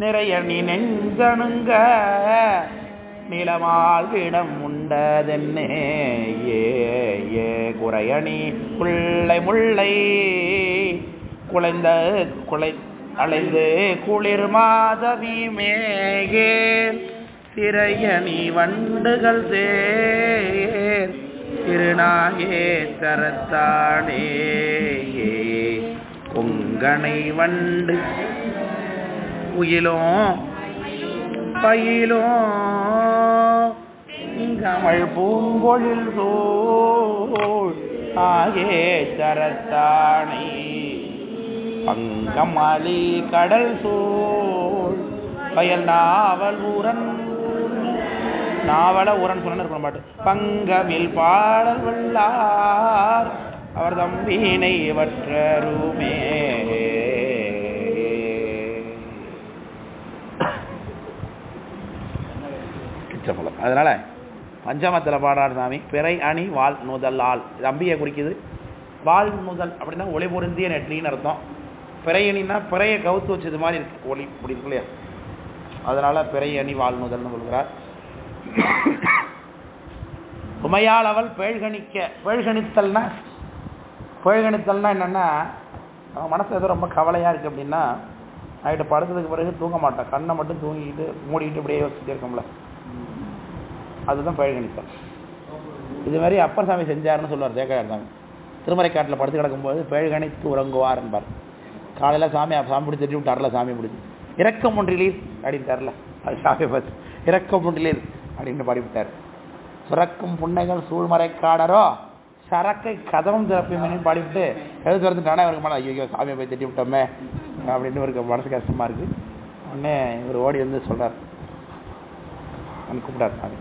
நிறைய நீ நெஞ்சணுங்க நிலமால் விடம் உண்டதென்னே ஏ குறையணி குள்ளை முல்லை குலைந்த அலைந்து குளிர் மாதவி மேகேல் திரையணி வண்டுகள் சேர் திருநாயே தரத்தானே பொங்கனை வண்டு உயிலும் பயிலும் கமல் பூங்கொழில் சோழ் ஆயே தரத்தானே பங்கமலி கடல் சோழ் பயல் நாவல ஊரன் சொன்ன பாட்டு பங்கமில் பாடல் வல்லார் அவர் தம்பினை வற்றருமே. அதனால பஞ்சமத்தில் பாடுறார் சாமி. பிறை அணி வால் நுதல் ஆள் தம்பியை குறிக்குது. வால் நுதல் அப்படின்னா ஒளி பொருந்திய நெற்றின்னு அர்த்தம். பிறை அணின்னா பிறையை கவுத்து வச்சது மாதிரி இருக்கு, ஒளி இப்படி இருக்கு இல்லையா, அதனால பிறை அணி வால் நுதல்னு சொல்கிறார். உமையால் அவள் பேழ்கணித்தல்னா என்னன்னா, அவன் மனசு ஏதோ ரொம்ப கவலையாக இருக்குது அப்படின்னா நைட்டு படுத்ததுக்கு பிறகு தூங்க மாட்டான், கண்ணை மட்டும் தூங்கிட்டு மூடிக்கிட்டு இப்படியே யோசிச்சுட்டே இருக்கோம்ல, அதுதான் பேழ்கணித்தல். இது மாதிரி அப்பர் சாமி செஞ்சாருன்னு சொல்லுவார் தேக்கையார் சாமி. திருமறைக்காட்டில் படுத்து கிடக்கும்போது பேழ்கணித்து உறங்குவார் என்பார். காலையில் சாமி பிடிச்சி தட்டி விட்டார்ல, சாமி பிடிச்சி இறக்கம் ஒன்றிலீர் அப்படின்ட்டார்ல, அது சாமி பார்த்து இறக்கம் ஒன்றிலீர் அப்படின்னு பாடிவிட்டார். சுரக்கும் புன்னைகள் சூழ்மறைக்காடரோ சரக்கை கதவும் திறப்பீங்கன்னு பாடிவிட்டு எழுத்து வரதுட்டானே அவருக்கு மேலே ஐயோ சாமியை போய் திட்டி விட்டோமே அப்படின்னு இவருக்கு மனசு கஷ்டமாக இருக்குது. உடனே இவர் ஓடி வந்து சொல்கிறார், கூப்பிட்டார் சாமி,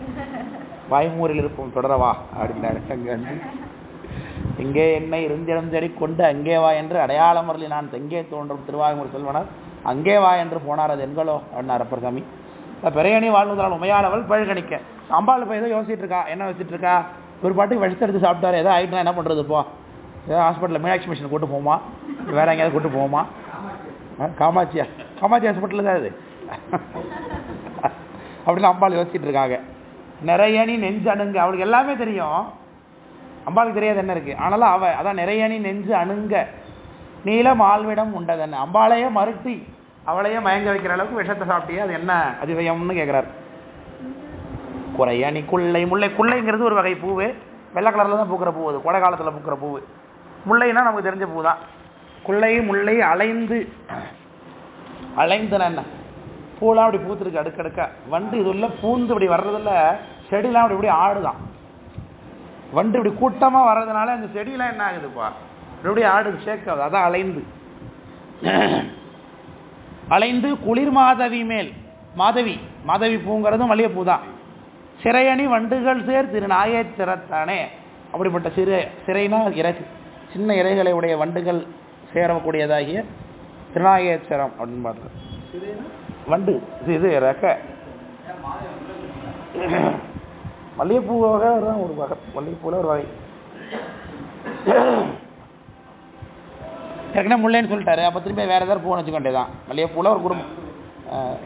வாய்மூரில் இருப்போம் தொடரவா அப்படின்னாரு. அங்கே வந்து எங்கே என்னை இருந்திடம் தேடி கொண்டு அங்கே வா என்று அடையாளம் வரலி நான் தெங்கே தோன்றும் திருவாய்மூர் செல்வனர் அங்கே வா என்று போனார், அது என்களோ அப்படின்னார் அப்பர் சாமி. பிறையணி வாழ்வதால் உமையாளவள் பழகணிக்க அம்பாள் இப்போ ஏதோ யோசிச்சுட்டு இருக்கா, என்ன வச்சுட்டு இருக்கா, ஒரு பாட்டுக்கு விஷத்தை எடுத்து சாப்பிட்டாரு, ஏதோ ஆகிட்டுனா என்ன பண்ணுறது, இப்போ ஏதோ ஹாஸ்பிட்டலில் மீனாட்சி மிஷன் கூட்டு போமா, வேறு எங்கேயாவது கூட்டு போவோமா, காமாட்சி ஹாஸ்பிட்டலில் தான் இது அப்படின்னு அம்பாள் யோசிச்சுட்டு இருக்காங்க. நிறையணி நெஞ்சு அணுங்க, அவளுக்கு எல்லாமே தெரியும், அம்பாளுக்கு தெரியாது என்ன இருக்குது, ஆனாலும் அவள் அதான் நிறையணி நெஞ்சு அணுங்க நீலம் ஆழ்விடம் உண்டதன்னு அம்பாளையே மறுட்டி அவளையே மயங்க வைக்கிற அளவுக்கு விஷத்தை சாப்பிட்டியே, அது என்ன அதிசயம்னு கேட்குறாரு. குறையணி குள்ளை முல்லை, குள்ளைங்கிறது ஒரு வகை பூவு, வெள்ளை கலரில் தான் பூக்கிற பூ, அது கோடை காலத்தில் பூக்கிற பூவு. முல்லைன்னா நமக்கு தெரிஞ்ச பூ தான். குள்ளை முல்லை அலைந்துனா என்ன, பூலாம் அப்படி பூத்துருக்கு அடுக்கடுக்கா, வண்டு இது உள்ள பூந்து இப்படி வர்றதில்ல, செடிலாம் அப்படி இப்படி ஆடுதான், வண்டு இப்படி கூட்டமாக வர்றதுனால அந்த செடியெலாம் என்ன ஆகுதுப்பா இப்படி ஆடுது, ஷேக் ஆகுது, அதான் அலைந்து குளிர் மாதவி மேல், மாதவி பூங்கிறதும் மல்லிகைப்பூ தான். சிறையணி வண்டுகள் சேர் திருநாயே திறத்தானே, அப்படிப்பட்ட சிறைனா இறகு, சின்ன இறைகளை உடைய வண்டுகள் சேரக்கூடியதாகிய திருநாயேச்சரம் அப்படின்னு பாடுறது. வண்டு இது ரெக்க மல்லிகைப்பூ வகை தான் ஒரு வகை, மல்லிகைப்பூவில் ஒரு வகை. ஏற்கனவே முல்லைன்னு சொல்லிட்டாரு, அப்போ திரும்பி வேறு ஏதாவது பூன்னு வச்சுக்கொண்டே தான். மல்லிகைப்பூவில் ஒரு குடும்பம்,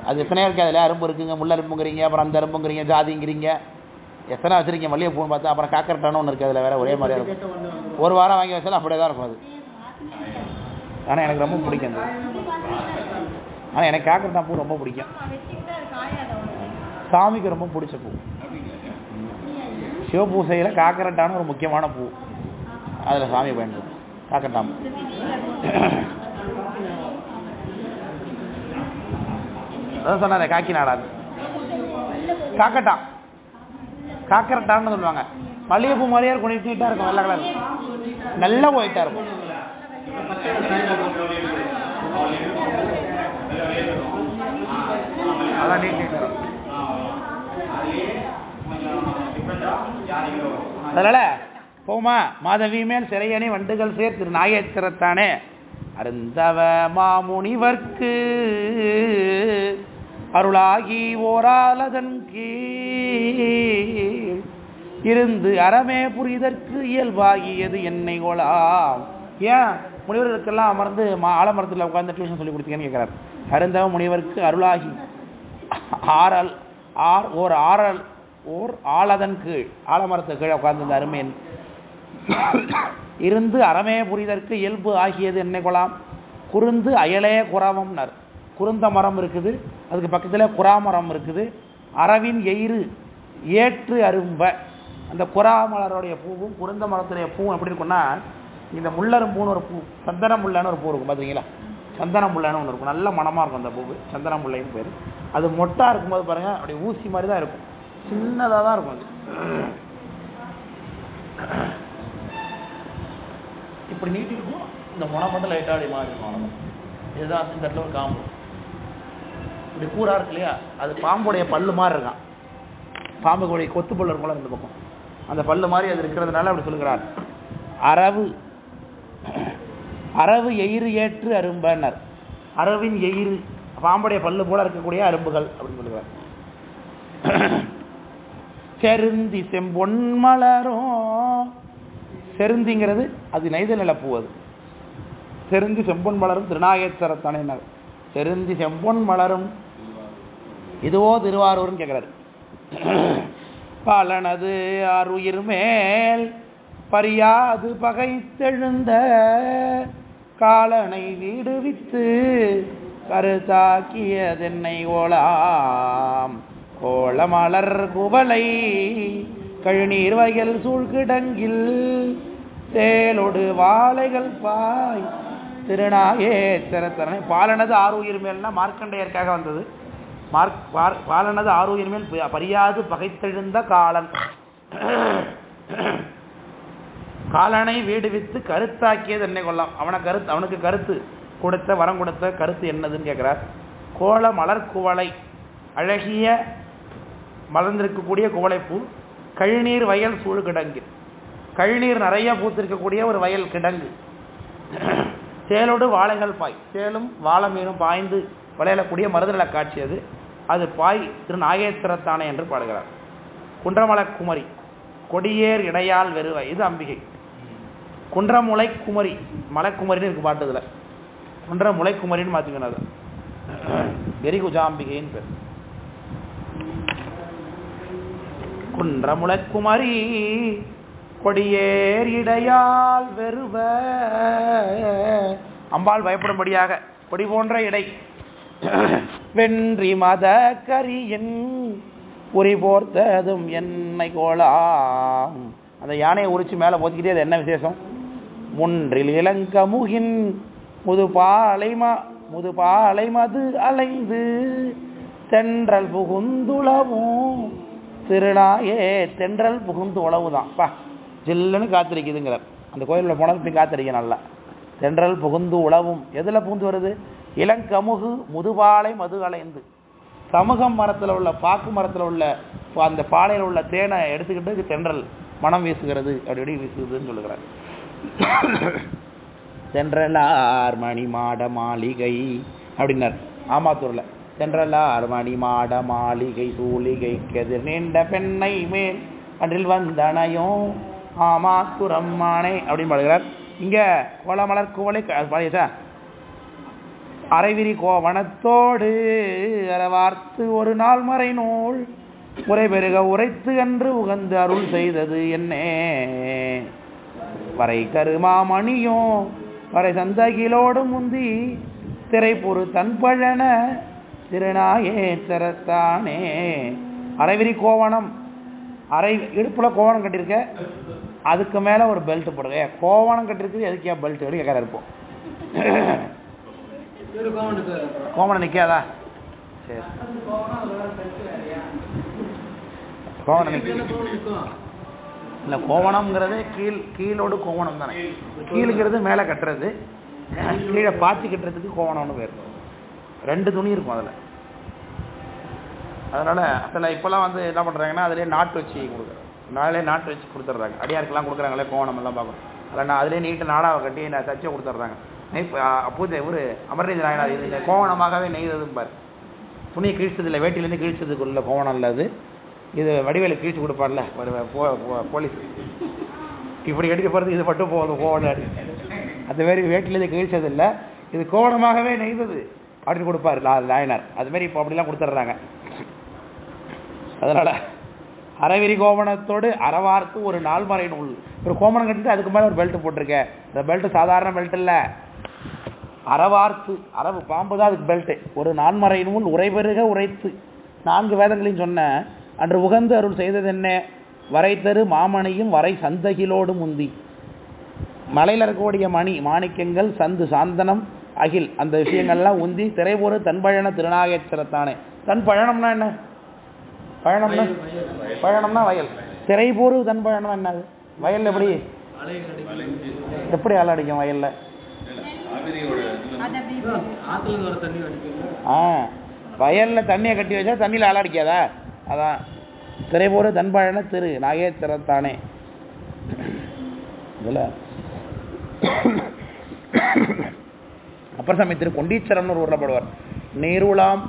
அது எத்தனை இருக்குது, அதில் அரும்பு இருக்குங்க, முல்லை அரும்புங்கிறீங்க, அப்புறம் அந்த அரும்புங்கிறீங்க, ஜாதிங்கிறீங்க, எத்தனை வச்சுருக்கீங்க மல்லிகைப்பூன்னு பார்த்தா. அப்புறம் காக்கரட்டானு ஒன்று இருக்குது, அதில் வேறு ஒரே மாதிரியாக இருக்கும், ஒரு வாரம் வாங்கி வச்சாலும் அப்படியே தான் இருக்கும் அது. ஆனால் எனக்கு ரொம்ப பிடிக்கும் அது, ஆனால் எனக்கு காக்கரட்டான் பூ ரொம்ப பிடிக்கும், சாமிக்கு ரொம்ப பிடிச்ச பூ. சிவபூசையில் காக்கரட்டான ஒரு முக்கியமான பூ, அதில் சாமி பயன்படுது காக்கரட்டான். அதான் சொன்னாரே காக்கி நாடாது, காக்கரட்டான்னு சொல்லுவாங்க. மல்லிகைப்பூ மாதிரியே இருக்கும், நீட்டாக இருக்கும், வெள்ளை கலர், நல்லா ஒயிட்டாக இருக்கும். அதான் நீட்டாக இருக்கும். அதனால போமா மாதவி மேல் சிறையணி வண்டுகள் சேர் திரு நாயேத்திரத்தானே அருந்தவ மாமுனிவர்க்கு அருளாகி ஓராலதன் கீழ் இருந்து அறமே புரிதற்கு இயல்பாகியது என்னை கொலாம். ஏன் முனிவர்களுக்கெல்லாம் அமர்ந்து ஆலமரத்தில் உட்கார்ந்து டியூஷன் சொல்லி கொடுத்தீங்கன்னு கேட்குறாரு. அருந்தவ முனிவருக்கு அருளாகி ஓர் ஆளதன் கீழ் ஆலமரத்து கீழே உட்கார்ந்து அருமையன் இருந்து அறமே புரிதற்கு இயல்பு ஆகியது என்ன கொலாம் குருந்து அயலே குறாமம்னார். குருந்த மரம் இருக்குது, அதுக்கு பக்கத்தில் குறாமரம் இருக்குது. அரவின் எயிறு ஏற்று அரும்ப, அந்த குறாமலருடைய பூவும் குருந்த மரத்துடைய பூவும் எப்படி இருக்குன்னா, இந்த முள்ளரும்பூன்னு ஒரு பூ, சந்தன முல்லைன்னு ஒரு பூ இருக்கும் பார்த்தீங்களா, சந்தன முல்லைன்னு ஒன்று இருக்கும், நல்ல மனமாக இருக்கும் அந்த பூவு, சந்தன முல்லைன்னு பேர். அது மொட்டாக இருக்கும்போது பாருங்கள் அப்படி ஊசி மாதிரி தான் இருக்கும், சின்னதாக தான் இருக்கும். அது இப்படி நீட்டி இருக்கும், இந்த முனை மட்டும் லைட்டாக மாதிரி இருக்கும். இதுதான் இந்த இடத்துல ஒரு காம்பு இப்படி கூறா இருக்கு இல்லையா, அது பாம்புடைய பல்லு மாதிரி இருக்கான். பாம்புடைய கொத்து பல்லு இருக்கும்ல இந்த பக்கம், அந்த பல்லு மாதிரி அது இருக்கிறதுனால அப்படி சொல்லுகிறார். அரவு எயிறு ஏற்று அரும்பனர். அரவின் எயிறு பாம்புடைய பல்லு போல இருக்கக்கூடிய அரும்புகள் அப்படின்னு சொல்லுவார். செருந்தி செம்பொன் மலரும், செருந்திங்கிறது அது நெய்தல் நிலப்பூ. அது செருந்தி செம்பொன் மலரும் திருநாகேஸ்வரத்தானே. செருந்தி செம்பொன் மலரும் இதுவோ திருவாரூர்னு கேட்கிறாரு. பாலனது ஆறுயிர் மேல் பரியாது பகைத்தெழுந்த காலனை வீடுவித்து கருத்தாக்கியதென்னை ஓலாம் கோலமலர் குவளை கழுநீர் வயல் சூழ்கிடங்கில் சேலொடு வாழைகள் பாய் திருநாகேஸ்வரத்தனை. பாலனது ஆறுயிர் மேல்னா மார்க்கண்டையருக்காக வந்தது. பாலனது ஆறுயிர் மேல் பரியாது பகைத்தெழுந்த காலன், காலனை வீடுவித்து கருத்தாக்கியது என்னை கொல்லாம். அவனுக்கு கருத்து கொடுத்த வரம் கொடுத்த கருத்து என்னதுன்னு கேட்கிறார். கோல மலர் குவளை, அழகிய மலர்ந்திருக்கக்கூடிய குவளைப்பூ, கழுநீர் வயல் சூழ் கிடங்கு, கழுநீர் நிறைய பூத்திருக்கக்கூடிய ஒரு வயல் கிடங்கு, சேலோடு வாழைகள் பாய், சேலும் வாழை மீனும் பாய்ந்து விளையாடக்கூடிய மருதநல காட்சி அது. அது பாய் திரு நாகேஸ்வரத்தானே என்று பாடுகிறார். குன்றமலை குமரி கொடியேர் இடையால் வெறுவை, இது அம்பிகை. குன்றமுலை குமரி, மலைக்குமரின்னு இருக்கு பாட்டுதுல, குன்றமுலை குமரின்னு மாற்றிக்கணும். அது வெறிகுஜாம்பிகைன்னு பேர். குன்றமுலை குமரி கொடியேர் இடையால் வெறுவ, அம்பாள் பயப்படும்படியாக கொடி போன்ற இடை, வென்றி மத கரியின் உரி போர்த்ததும் என்னை கோலாம். அந்த யானையை உரிச்சு மேலே போத்திக்கிட்டே, அது என்ன விசேஷம்? முன்றில் இளங்கமுகின் முதுபாலை மது அலைந்து தென்றல் புகுந்துளவும் திருநாயே. தென்றல் புகுந்து உழவு தான் பா, ஜில்லுன்னு காத்திருக்குதுங்கிறார். அந்த கோயிலில் போனது போய் காத்திருக்க நல்லா. தென்றல் புகுந்து உழவும் எதில் புகுந்து வருது? இளங்கமுகு முதுபாலை மது அலைந்து, சமூகம் மரத்தில் உள்ள பாக்கு மரத்தில் உள்ள அந்த பாலையில் உள்ள தேனை எடுத்துக்கிட்டு தென்றல் மனம் வீசுகிறது, அப்படி வீசுகிறதுன்னு சொல்லுகிறார். தென்றலார் மணி மாட மாளிகை அப்படின்னார் ஆமாத்தூரில். தென்றலார் மணி மாட மாளிகை சூளிகை கெதிர் நீண்ட பெண்ணை மேல் அன்றில் வந்தனையும் ஆமாத்துரம்மானே அப்படின்னு பாடுகிறார். இங்கே கோலமலர் குவளை பாடியதா, அரைவிரி கோவணத்தோடு அறவார்த்து ஒரு நாள் மறை நூல் உரை பெருக உரைத்து என்று உகந்து அருள் செய்தது என்னே. வரை கருமாமணியும் வரை சந்தகிலோடு முந்தி திரைப்பொரு தன்பழன திருநாகேஸ்வரத்தானே. அரைவிரி கோவணம், அரை இடுப்புல கோவணம் கட்டியிருக்க, அதுக்கு மேலே ஒரு பெல்ட் போடுங்க. கோவணம் கட்டிருக்கு எதுக்கே பெல்ட் எடுக்க கேட்கற இருப்போம். கோவணம் நிற்காதா? சரி, கோவணம் இல்லை, கோவணம்ங்கிறதே கீழோடு கோவணம் தானே. கீழுங்கிறது மேலே கட்டுறது, கீழே பாத்தி கட்டுறதுக்கு கோவணம்னு பேர். ரெண்டு துணி இருக்கும் அதில். அதனால் அதில் இப்போல்லாம் வந்து என்ன பண்ணுறாங்கன்னா அதிலே நாட்டு வச்சு கொடுக்குறாங்க, நாட்டு வச்சு கொடுத்துட்றாங்க. அடியாருக்கெல்லாம் கொடுக்குறாங்களே கோவணம் எல்லாம் பார்க்கணும். அதில் நான் அதிலே நீட்டு நாடாவை கட்டி நான் தச்சை கொடுத்துட்றாங்க. அப்போது ஒரு அமர்நீதி நாயனார் இது கோவணமாகவே நெய்ததும் பார். துணியை கிழிச்சதில்லை, வேட்டிலேருந்து கிழிச்சதுக்குள்ள கோவணம் இல்லை அது. இது வடிவேலு கிழிச்சு கொடுப்பார்ல போலீஸ், இப்படி எடுக்க போகிறது இது மட்டும் போதும் கோவணம். அந்த மாதிரி வேட்டில் இது கிழிச்சது இல்லை, இது கோவணமாகவே நெய்தது அப்படின்னு கொடுப்பாரு நாயனார். அது மாதிரி இப்போ அப்படிலாம் கொடுத்துட்றாங்க. அதனால அறவிரி கோவணத்தோடு அறவார்த்து ஒரு நால்மறை நூல், ஒரு கோமணம் கட்டிட்டு அதுக்கு மேலே ஒரு பெல்ட் போட்டிருக்கேன். அந்த பெல்ட் சாதாரண பெல்ட் இல்லை, அறவார்த்து, அரவு பாம்பு தான் அதுக்கு பெல்ட்டு. ஒரு நான்மறை நூல் உரைபெருக உரைத்து 4 வேதங்களையும் சொன்ன அன்று உகந்து அருள் செய்தது என்ன, வரைத்தரு மாமணியும் வரை சந்தகிலோடு முந்தி. மலையில் இருக்கக்கூடிய மணி மாணிக்கங்கள் சந்து சாந்தனம் அகில் அந்த விஷயங்கள்லாம் உந்தி திரைபொரு தன்பழன திருநாகேஸ்வரத்தானே. தன் பழனம்னா என்ன? பழனம்னா வயல். திரைபொரு தன்பழனம் என்னது? வயல் எப்படி எப்படி அலை அடிக்கும் வயல்ல? வயல்ல தண்ணியை கட்டி வச்சா தண்ணியில் அலை அடிக்காதா? அதான் திரைபோரு தன்பழன திரு நாகேஸ்வரத்தானே. இதில் அப்பர் சாமி திரு கொண்டீச்சரம்னு ஒரு ஊரில் பாடுவார். நீருளாம்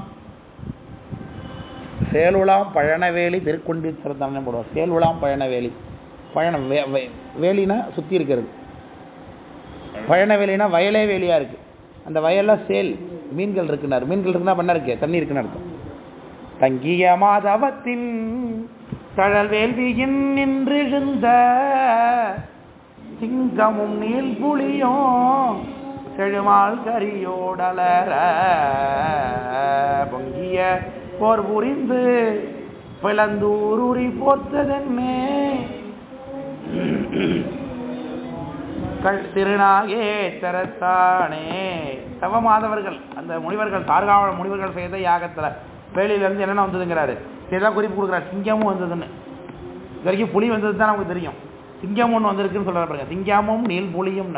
சேலுளாம் பழனவேலி திருக்கொண்டீச்சரத்தானே போடுவார். சேலுளாம் பழனவேலி, பழனம் வேலினா சுற்றி இருக்கிறது, பழனவேலினா வயலே வேலியாக இருக்குது. அந்த வயலில் சேல் மீன்கள் இருக்குனார். மீன்கள் இருக்குன்னா பண்ண இருக்கு, தண்ணி இருக்குன்னு அர்த்தம். தங்கிய மாதவத்தின் தழல் வேள்வியின் நின்றிருந்த சிங்கமும் நீல் புலியும் செழுமால் கரியோடலர பொங்கிய போர் புரிந்து பிளந்தூருரி போர்த்ததென்னே திருநாகேஸ்வரத்தானே. தவமாதவர்கள் அந்த முனிவர்கள் தார்காவள முனிவர்கள் செய்த யாகத்தில் வேலியிலேருந்து என்னென்ன வந்ததுங்கிறாரு. இதெல்லாம் குறிப்பு கொடுக்குறாரு. சிங்கமும் வந்ததுன்னு. இது வரைக்கும் புலி வந்தது தான் நமக்கு தெரியும். சிங்கம் ஒன்று வந்திருக்குன்னு சொல்கிறார் பாருங்க. சிங்கமும் நீல் புலியும்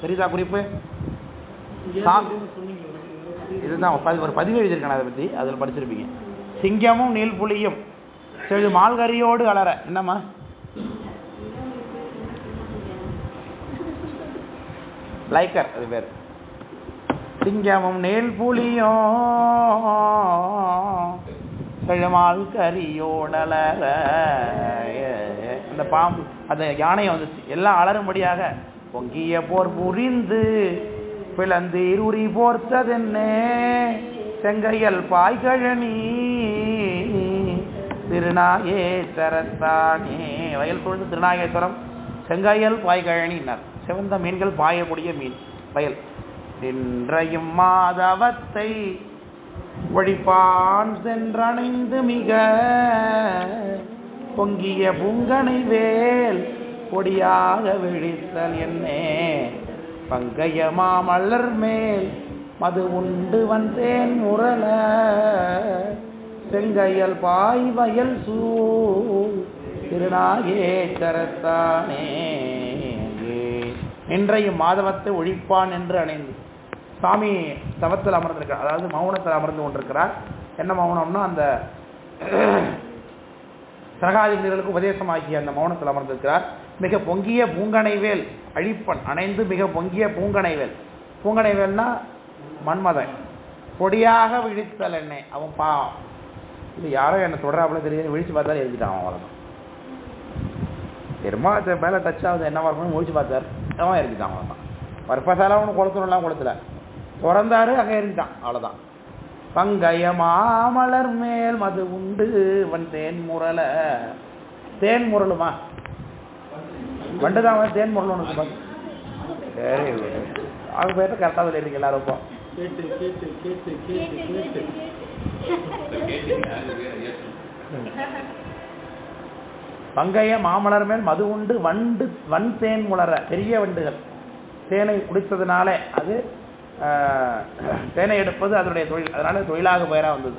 தெரியுதா குறிப்பு? இதுதான் ஒரு பதிவு எழுதியிருக்கேன் அதை பற்றி, அதில் படிச்சிருப்பீங்க. சிங்கமும் நீல் புலியும் செழு மால்கரியோடு அலற. என்னம்மா லைக்கர் அது பேர். சிங்கமும் நீல் புலியும் செழுமால் கரியோடலற. அந்த பாம்பு அந்த யானையை வந்துச்சு, எல்லாம் அலரும்படியாக பொங்கிய போர் புரிந்து பிளந்தீர் உரி போர்த்ததென்னே செங்கையல் பாய்கழனி திருநாகேஸ்வரத்தானே. வயல் சூழ்ந்து திருநாகேஸ்வரம் செங்கையல் பாய்கழனினார். சிவந்த மீன்கள் பாயக்கூடிய மீன் வயல். இன்றையும் மாதவத்தை ஒழிப்பான் சென்றணைந்து மிக பொங்கிய பூங்கனை வேல் பொடியாக விழித்தல் என்னே பங்கைய மாமல்லர் மேல் மது உண்டு வந்தேன் முரள செங்கையல் பாய் வயல் சூழ் திருநாகேஸ்வரத்தானே. இன்றையும் மாதவத்தை ஒழிப்பான் என்று அணைந்து சாமி தவத்தில் அமர்ந்திருக்கிறார். அதாவது மௌனத்தில் அமர்ந்து கொண்டிருக்கிறார். என்ன மௌனம்னா அந்த சரகாதிபதிகளுக்கு உபதேசமாகிய அந்த மௌனத்தில் அமர்ந்திருக்கிறார். மிக பொங்கிய பூங்கனைவேல் அழிப்பன் அணைந்து மிக பொங்கிய பூங்கனைவேல். பூங்கனைவேல்னா மன்மதன். பொடியாக விழித்தல் என்னை அவன் இது யாரோ என்னை தொடராப்புல தெரியாது, விழிச்சு பார்த்தாலும் எழுதிட்டான். அவன் அவ்வளோதான். பெருமா மேலே டச் ஆகுது என்னவா இருக்கணும் முடிச்சு பார்த்தார், அவன் எழுதிட்டான். அவ்வளோதான். பர்பஸாலாம் ஒன்று கொளுத்தணும்லாம் கொளுத்துல திறந்தாரு, அங்கே எழுதிட்டான். அவ்வளோதான். பங்கைய மாமலர் மேல் மது உண்டு வன் தேன் முரல. தேன் முரலுமா வண்டுதான் தேன் முரல் ஒன்று பார்த்து சரி அவங்க பேர்த்த கரெக்டாக சொல்லியிருக்கீங்க எல்லாரும். இப்போ பங்கைய மாமலர் மேல் மது உண்டு வன் தேன் முளர. பெரிய வண்டுகள் தேனை குடித்ததுனால அது தேனை எடுப்பது அதனுடைய தொழில், அதனால தொழிலாக பெயரா வந்தது.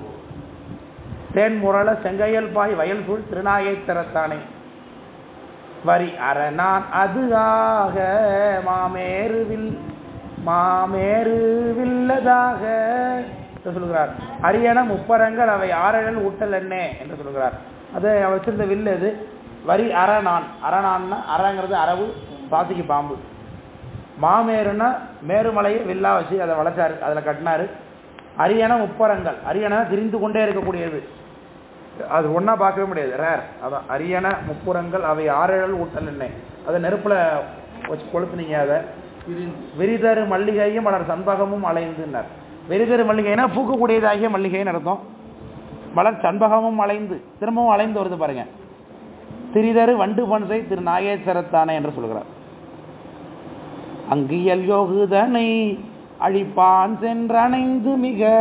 தேன் முரள செங்கையல் பாய் வயல் சூழ் திருநாகேஸ்வரத்தானே. வரி அரணான் அது ஆக மாமேருவில்லதாக சொல்கிறார். அரியன முப்பரங்கள் அவை ஆறழல் ஊட்டல் என்ன என்று சொல்கிறார். அது வச்சிருந்த வில்லு அது. வரி அரணான். அரணான்னா அறங்கிறது அரவு, பாசிக்கு பாம்பு. மாமேருன்னா மேருமலையை வில்லா வச்சு அதை வளைச்சாரு, அதில் கட்டினாரு. அரியன முப்பரங்கள். அரியன திரிந்து கொண்டே இருக்கக்கூடியது, அது ஒன்றா பார்க்கவே முடியாது, ரேர். அதான் அரியன முப்புறங்கள் அவை ஆறழல் ஊட்டல் எண்ணெய். அதை நெருப்பில் வச்சு கொளுத்துனீங்க அதை. விரிதரு மல்லிகையும் மலர் சண்பகமும் அலைந்துன்னார். விரிதரு மல்லிகைனா பூக்கக்கூடியதாகிய மல்லிகைன்னு அர்த்தம். மலர் சண்பகமும் அலைந்து, திரும்பவும் அலைந்து வருது பாருங்க. திரிதரு வண்டு பன்சை திரு நாகேஸ்வரத்தானே என்று சொல்கிறார். அங்கியல் யோகுதனை அழிப்பான் சென்றணைந்து மிக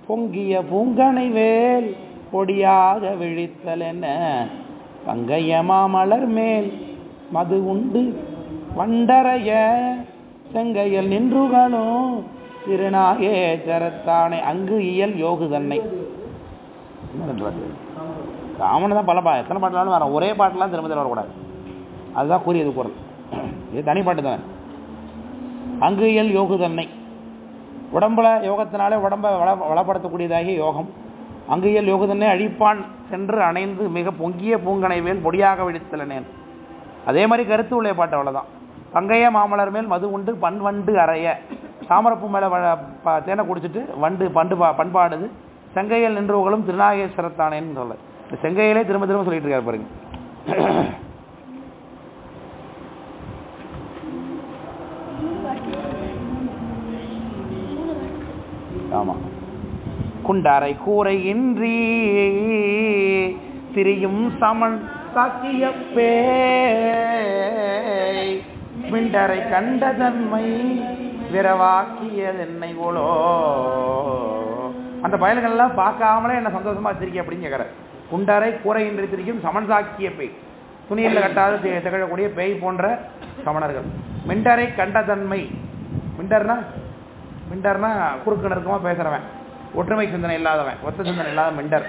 பொங்கிய பூங்கனை வேல் பொடியாக விழித்தல் என்ன பங்கைய மாமலர் மேல் மது உண்டு வண்டரைய செங்கையல் நின்றுகணும் திருநாகேஸ்வரத்தானே. அங்கு இயல் யோகுதன்னை. காமன் தான் பல எத்தனை பாட்டுலாம் வரும், ஒரே பாட்டுலாம் திரும்ப திரும்ப வரக்கூடாது. அதுதான் கூறியது குரல். இது தனி பாட்டு தானே. அங்கு இயல் யோகுதன்னை, உடம்புல யோகத்தினாலே உடம்பை வளப்படுத்தக்கூடியதாகிய யோகம். அங்கு இயல் யோகுதன்னை அழிப்பான் சென்று அணைந்து மிக பொங்கிய பூங்கனை மேல் பொடியாக விழித்தலனேன். அதே மாதிரி கருத்து உள்ள பாட்டு அவ்வளோதான். பங்கைய மாமலர் மேல் மது உண்டு பண்வண்டு அறைய, தாமரப்பூ மேலே தேனை குடிச்சிட்டு வண்டு பண்பாடுது செங்கையல் நின்றுகளும் திருநாகேஸ்வரத்தானேன்னு சொல்ல. இந்த செங்கையிலே திரும்ப திரும்ப சொல்லிட்டு இருக்காரு பாருங்க. ஆமா, குண்டாரை கூரை இன்றி திரியும் சமன் சாக்கிய பேய் மிண்டரை கண்ட தன்மை விரவாக்கியது என்னை போலோ. அந்த பயல்கள்லாம் பார்க்காமலே என்ன சந்தோஷமா வச்சிருக்கேன் அப்படின்னு கேட்குற. குண்டரை கூரை இன்றி திரிக்கும் சமன் சாக்கிய பேய், துணியில் கட்டாது திகழக்கூடிய பேய் போன்ற சமணர்கள். மிண்டரை கண்ட தன்மை, மிண்டர்னா குறுக்கு நெருக்கமாக பேசுகிறவன், ஒற்றுமை சிந்தனை இல்லாதவன், ஒத்த சிந்தனை இல்லாத மிண்டர்.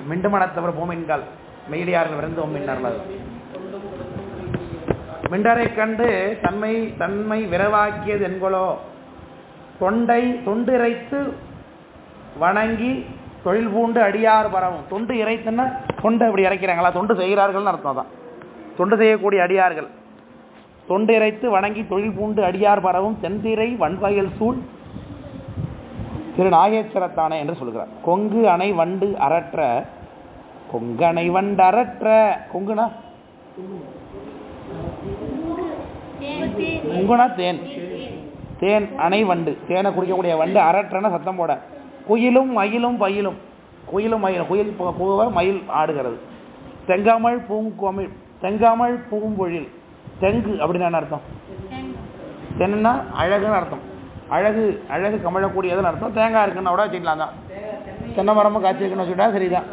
மிண்டு மனத்தவர் பூமின்கால் மெய்டியார்கள் விருந்தோம் மின்னர்கள். மிண்டரை கண்டு தன்மை விரவாக்கியது என்கொலோ. தொண்டு இறைத்து வணங்கி தொழில் பூண்டு அடியார் பரவும். தொண்டு இறைத்துன்னா தொண்டை இப்படி இறைக்கிறாங்களா, தொண்டு செய்கிறார்கள்னு அர்த்தம் தான். தொண்டு செய்யக்கூடிய அடியார்கள். தொண்டு இறைத்து வணங்கி தொழில் பூண்டு அடியார் பரவும் தென்திரை வன்வயல் சூழ் திரு நாகேஸ்வரத்தானே என்று சொல்கிறார். கொங்கு அணை வண்டு அரற்ற, கொங்கணை வண்டு அரற்ற, கொங்குனா தேன், தேன் அணை வண்டு, தேனை குடிக்கக்கூடிய வண்டு, அரற்றன சத்தம் போட. குயிலும் மயிலும் பயிலும், குயிலும் மயிலும், குயில் பூவ மயில் ஆடுகிறது. தெங்காமல் பூங்கொமிழ், தெங்காமல் பூம்பொழில், தெங்கு அப்படின்னு அர்த்தம். தென்னா அழகுன்னு அர்த்தம். அழகு கமழக்கூடியதுன்னு அர்த்தம். தேங்காய் இருக்குன்னு கூட வச்சுக்கலாம் தான். தென்னை மரமும் காய்ச்சி இருக்குன்னு வச்சுட்டா சரிதான்.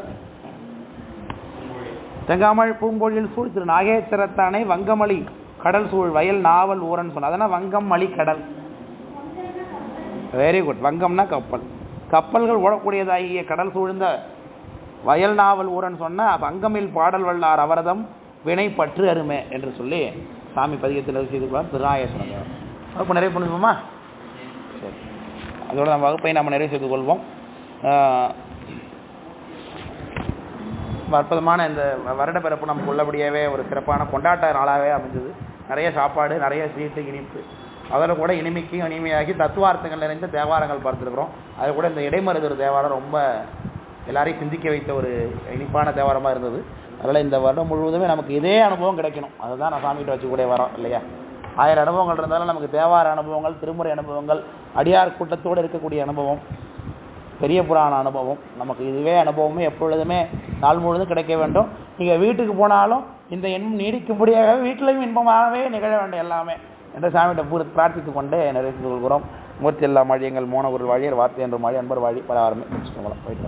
தெங்காமல் பூம்பொழில் சூழ் திரு நாகேஸ்வரத்தானே வங்கமளி கடல் சூழ் வயல் நாவல் ஊரன்னு சொன்ன. அதனால் வங்கம் மலி கடல். Very good. வங்கம்னா கப்பல், கப்பல்கள் ஓடக்கூடியதாகிய கடல் சூழ்ந்த வயல் நாவல் ஊரன்னு சொன்னால் வங்கமில் பாடல் வல்லார் அவரதம் வினை பற்று அருமை என்று சொல்லி சாமி பதிகத்தில் செய்துள்ளார் திருநாகேஸ்வரன். வகுப்பு நிறைவு பண்ணிப்போமா? சரி, அதோட நம்ம வகுப்பை நம்ம நிறைவு செய்து கொள்வோம். அற்புதமான இந்த வருட பிறப்பு நமக்கு உள்ளபடியாகவே ஒரு சிறப்பான கொண்டாட்ட நாளாகவே அமைஞ்சது. நிறைய சாப்பாடு, நிறைய சீட்டு, இனிப்பு, அதில் கூட இனிமைக்கும் இனிமையாகி தத்துவார்த்தங்கள் நிறைந்த தேவாரங்கள் பார்த்துருக்குறோம். அதில் கூட இந்த இடைமருதொரு தேவாரம் ரொம்ப எல்லாரையும் சிந்திக்க வைத்த ஒரு இனிப்பான தேவாரமாக இருந்தது. அதனால் இந்த வருடம் முழுவதுமே நமக்கு இதே அனுபவம் கிடைக்கணும், அதுதான் நான் சாமிகிட்ட வச்சுக்கூடிய வரோம் இல்லையா. 1000 அனுபவங்கள் இருந்தாலும் நமக்கு தேவார அனுபவங்கள், திருமுறை அனுபவங்கள், அடியார் கூட்டத்தோடு இருக்கக்கூடிய அனுபவம், பெரிய புராண அனுபவம், நமக்கு இதுவே அனுபவமே எப்பொழுதுமே நாள் முழுவதும் கிடைக்க வேண்டும். நீங்கள் வீட்டுக்கு போனாலும் இந்த இன்பம் நீடிக்கும்படியாக வீட்டிலையும் இன்பமாகவே நிகழ வேண்டும் எல்லாமே என்று சாமிகிட்ட பிரார்த்தித்து கொண்டே நிறைவு செய்து கொள்கிறோம். மூர்த்தி எல்லா மொழியங்கள் மோனகுருள் வாழியர் வார்த்தை என்று மாறி அன்பர் வாழி பல ஆரம்பி போயிட்டு